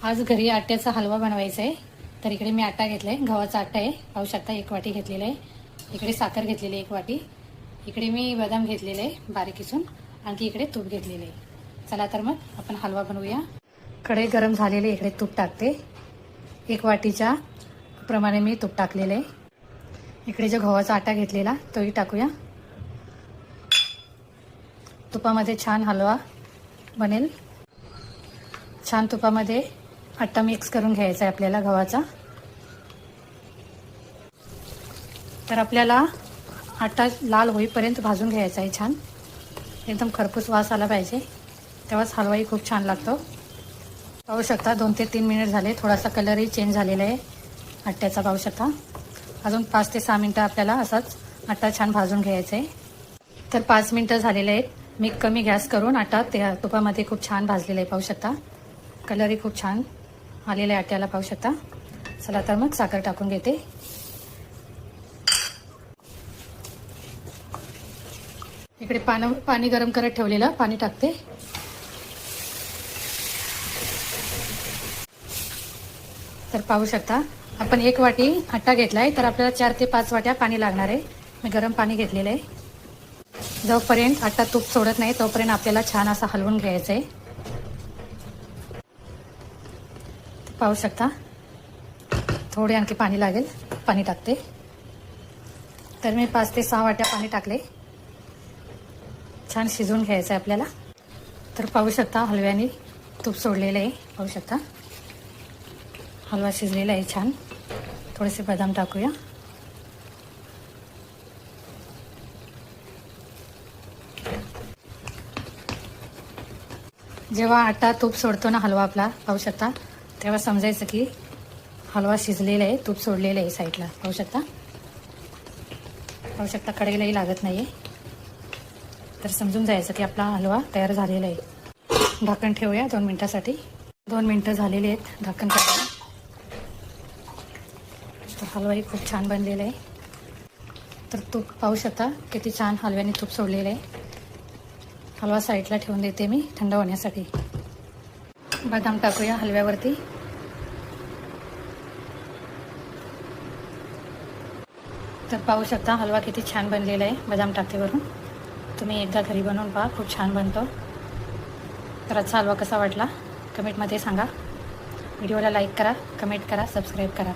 आज घरी आट्याचा हलवा बनवायचा आहे। तर इकडे मी आटा घेतलाय, गव्हाचा आटा आहे, पाहू शकता 1 वाटी घेतलेला आहे। इकडे साखर घेतलेली 1 वाटी, इकडे मी बदाम घेतलेले आहे बारीक किसून, आणखी इकडे तूप घेतलेले आहे। चला तर मग आपण हलवा बनवूया। कढई गरम झालेली, इकडे तूप टाकते। 1 वाटीच्या प्रमाणे मी तूप टाकलेले आहे। इकडे जो गव्हाचा आटा घेतलेला तोही टाकूया। तुपामध्ये छान हलवा बनेल। छान तुपामध्ये आटा मिक्स करून घ्यायचा आहे आपल्याला गव्हाचा। तर आपल्याला आटा लाल होईपर्यंत भाजून घ्यायचा आहे। छान एकदम खरपूस वास आला पाहिजे, तेव्हाच हलवाही खूप छान लागतो। पाहू शकता 2 ते 3 मिनिट झाले, थोडासा कलरही चेंज झालेला आहे आट्याचा, पाहू शकता। अजून 5 ते 6 मिनिटं आपल्याला असाच आटा छान भाजून घ्यायचा आहे। तर 5 मिनिटं झालेले आहेत। मी कमी गॅस करून आटा त्या तुपामध्ये खूप छान भाजलेला आहे, पाहू शकता। कलरही खूप छान आलेला आहे आट्याला, पाहू शकता। चला तर मग साखर टाकून घेते। इकडे पाणी गरम करत ठेवलेलं पाणी टाकते। तर पाहू शकता आपण 1 वाटी आटा घेतलाय, तर आपल्याला 4 ते 5 वाट्या पाणी लागणार आहे। मी गरम पाणी घेतलेलं आहे। जोपर्यंत आटा तूप सोडत नाही तोपर्यंत आपल्याला छान असा हलवून घ्यायचं आहे। पाहू शकता थोडे आणखी पाणी लागेल, पाणी टाकते। तर मी 5 ते 6 वाट्या पाणी टाकले। छान शिजवून घ्यायचं आहे आपल्याला। तर पाहू शकता हलव्याने तूप सोडलेलं आहे, पाहू शकता। हलवा शिजलेला आहे छान। थोडेसे बदाम टाकूया। जेव्हा आटा तूप सोडतो ना हलवा आपला, पाहू शकता, तेव्हा समजायचं की हलवा शिजलेला आहे, तूप सोडलेलं आहे साईडला, पाहू शकता। पाहू शकता कढईलाही लागत नाही आहे, तर समजून जायचं की आपला हलवा तयार झालेला आहे। झाकण ठेवूया 2 मिनिटासाठी। 2 मिनिटं झालेली आहेत, झाकण काढूया। तर हलवाही खूप छान बनलेला आहे। तर तूप पाहू शकता किती छान हलव्याने तूप सोडलेलं आहे। हलवा साईडला ठेवून देते मी थंड होण्यासाठी। बदाम टाकूया हलव्यावरती। तर पाहू शकता हलवा किती छान बनलेला आहे बदाम टाकतेवरून। तुम्ही एकदा घरी बनवून पहा, खूप छान बनतो। तर आजचा हलवा कसा वाटला कमेंटमध्ये सांगा। व्हिडिओला लाईक करा, कमेंट करा, सबस्क्राईब करा।